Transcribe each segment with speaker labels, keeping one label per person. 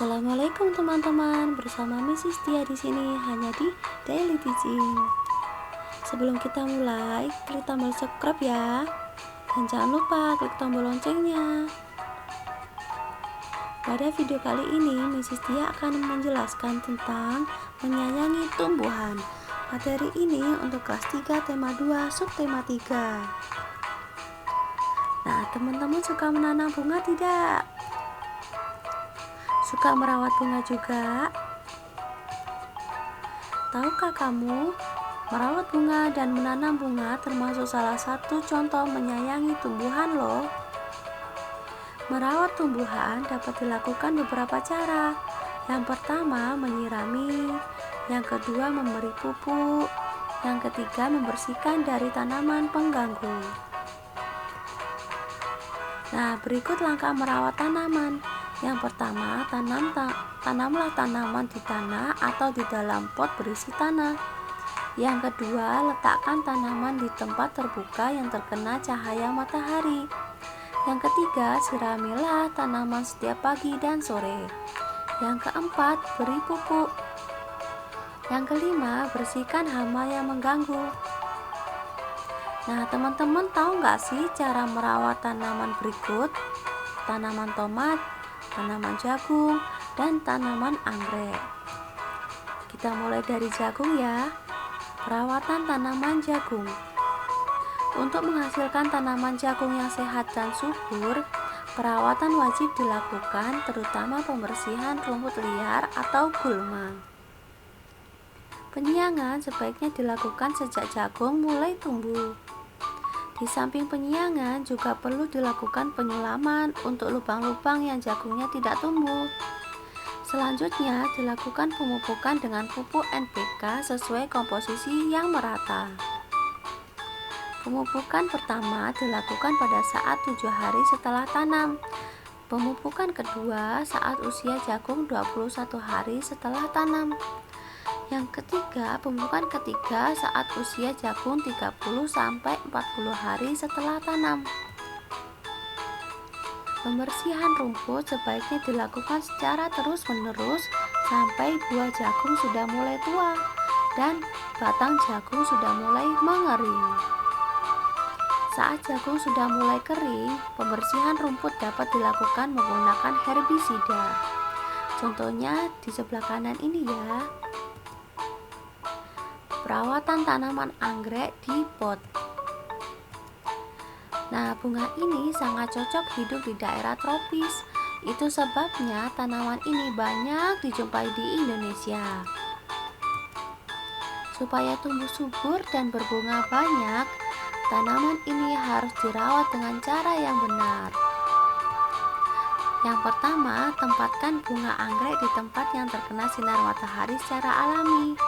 Speaker 1: Assalamualaikum teman-teman, bersama Mrs. Tia di sini hanya di Daily Teaching. Sebelum kita mulai, klik tombol subscribe ya, dan jangan lupa klik tombol loncengnya. Pada video kali ini, Mrs. Tia akan menjelaskan tentang menyayangi tumbuhan. Materi ini untuk kelas 3 tema 2 subtema 3. Nah, teman-teman suka menanam bunga tidak? Suka merawat bunga juga? Tahukah kamu, merawat bunga dan menanam bunga termasuk salah satu contoh menyayangi tumbuhan loh. Merawat tumbuhan dapat dilakukan beberapa cara. Yang pertama, menyirami. Yang kedua, memberi pupuk. Yang ketiga, membersihkan dari tanaman pengganggu. Nah, berikut langkah merawat tanaman. Yang pertama, tanamlah tanaman di tanah atau di dalam pot berisi tanah. Yang kedua, letakkan tanaman di tempat terbuka yang terkena cahaya matahari. Yang ketiga, siramilah tanaman setiap pagi dan sore. Yang keempat, beri pupuk. Yang kelima, bersihkan hama yang mengganggu. Nah, teman-teman tahu nggak sih cara merawat tanaman berikut? Tanaman tomat, tanaman jagung, dan tanaman anggrek. Kita mulai dari jagung ya. Perawatan tanaman jagung. Untuk menghasilkan tanaman jagung yang sehat dan subur, perawatan wajib dilakukan, terutama pembersihan rumput liar atau gulma. Penyiangan sebaiknya dilakukan sejak jagung mulai tumbuh. Di samping penyiangan juga perlu dilakukan penyulaman untuk lubang-lubang yang jagungnya tidak tumbuh. Selanjutnya dilakukan pemupukan dengan pupuk NPK sesuai komposisi yang merata. Pemupukan pertama dilakukan pada saat 7 hari setelah tanam. Pemupukan kedua saat usia jagung 21 hari setelah tanam. Yang ketiga, pemupukan ketiga saat usia jagung 30-40 hari setelah tanam. Pembersihan rumput sebaiknya dilakukan secara terus-menerus sampai buah jagung sudah mulai tua dan batang jagung sudah mulai mengering. Saat jagung sudah mulai kering, pembersihan rumput dapat dilakukan menggunakan herbisida. Contohnya di sebelah kanan ini ya. Perawatan tanaman anggrek di pot. Nah, bunga ini sangat cocok hidup di daerah tropis. Itu sebabnya tanaman ini banyak dijumpai di Indonesia. Supaya tumbuh subur dan berbunga banyak, tanaman ini harus dirawat dengan cara yang benar. Yang pertama, tempatkan bunga anggrek di tempat yang terkena sinar matahari secara alami.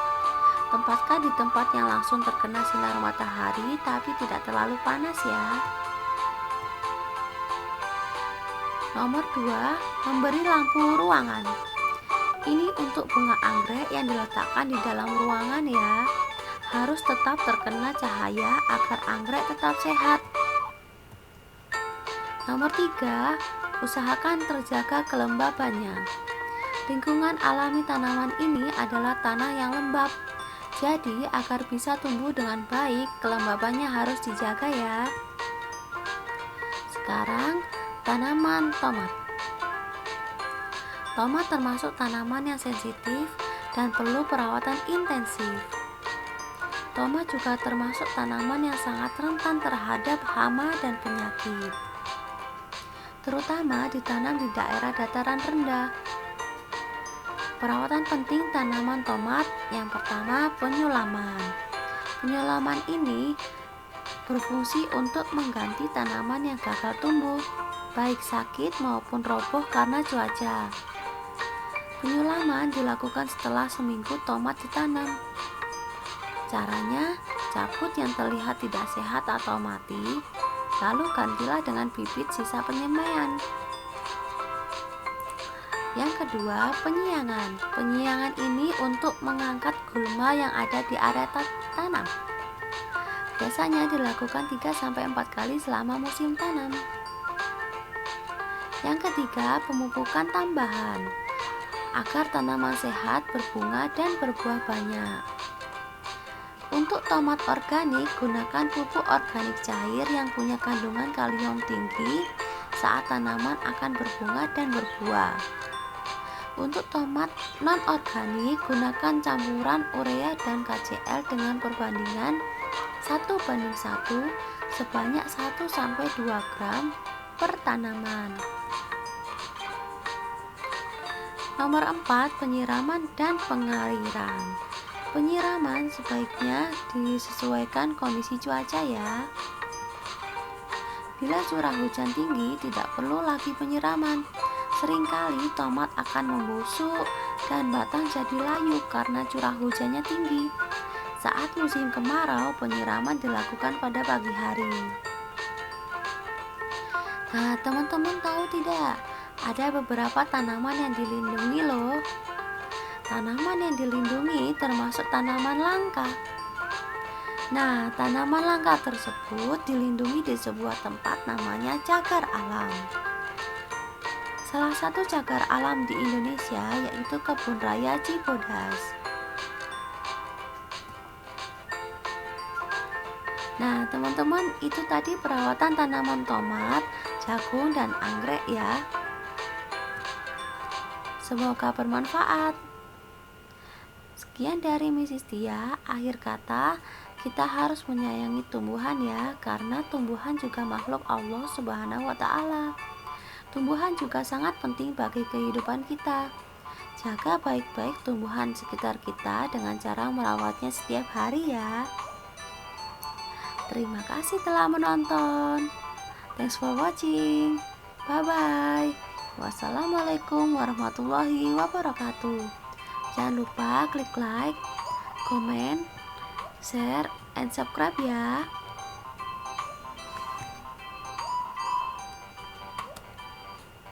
Speaker 1: Tempatkan di tempat yang langsung terkena sinar matahari tapi tidak terlalu panas ya. Nomor 2, memberi lampu ruangan. Ini untuk bunga anggrek yang diletakkan di dalam ruangan ya. Harus tetap terkena cahaya agar anggrek tetap sehat. Nomor 3, usahakan terjaga kelembabannya. Lingkungan alami tanaman ini adalah tanah yang lembab. Jadi, agar bisa tumbuh dengan baik, kelembabannya harus dijaga ya. Sekarang, tanaman tomat. Tomat termasuk tanaman yang sensitif dan perlu perawatan intensif. Tomat juga termasuk tanaman yang sangat rentan terhadap hama dan penyakit, terutama ditanam di daerah dataran rendah. Perawatan penting tanaman tomat. Yang pertama, penyulaman. Penyulaman ini berfungsi untuk mengganti tanaman yang gagal tumbuh, baik sakit maupun roboh karena cuaca. Penyulaman dilakukan setelah seminggu tomat ditanam. Caranya, cabut yang terlihat tidak sehat atau mati, lalu gantilah dengan bibit sisa penyemaian. Yang kedua, penyiangan. Penyiangan ini untuk mengangkat gulma yang ada di area tanam. Biasanya dilakukan 3-4 kali selama musim tanam. Yang ketiga, pemupukan tambahan. agar tanaman sehat, berbunga, dan berbuah banyak. Untuk tomat organik, gunakan pupuk organik cair yang punya kandungan kalium tinggi saat tanaman akan berbunga dan berbuah. Untuk tomat non-organik, gunakan campuran urea dan KCl dengan perbandingan 1:1 sebanyak 1-2 gram per tanaman. Nomor 4, penyiraman dan pengairan. Penyiraman sebaiknya disesuaikan kondisi cuaca ya. Bila curah hujan tinggi, tidak perlu lagi penyiraman. Seringkali tomat akan membusuk dan batang jadi layu karena curah hujannya tinggi. Saat musim kemarau, penyiraman dilakukan pada pagi hari. Nah, teman-teman tahu tidak? Ada beberapa tanaman yang dilindungi loh. Tanaman yang dilindungi termasuk tanaman langka. Nah, tanaman langka tersebut dilindungi di sebuah tempat namanya cagar alam. Salah satu cagar alam di Indonesia yaitu Kebun Raya Cibodas. Nah, teman-teman, itu tadi perawatan tanaman tomat, jagung, dan anggrek ya. Semoga bermanfaat. Sekian dari Mrs. Tia. Akhir kata, kita harus menyayangi tumbuhan ya, karena tumbuhan juga makhluk Allah Subhanahu wa Ta'ala. Tumbuhan juga sangat penting bagi kehidupan kita. Jaga baik-baik tumbuhan sekitar kita dengan cara merawatnya setiap hari ya. Terima kasih telah menonton. Thanks for watching. Bye bye. Wassalamualaikum warahmatullahi wabarakatuh. Jangan lupa klik like, comment, share, and subscribe ya.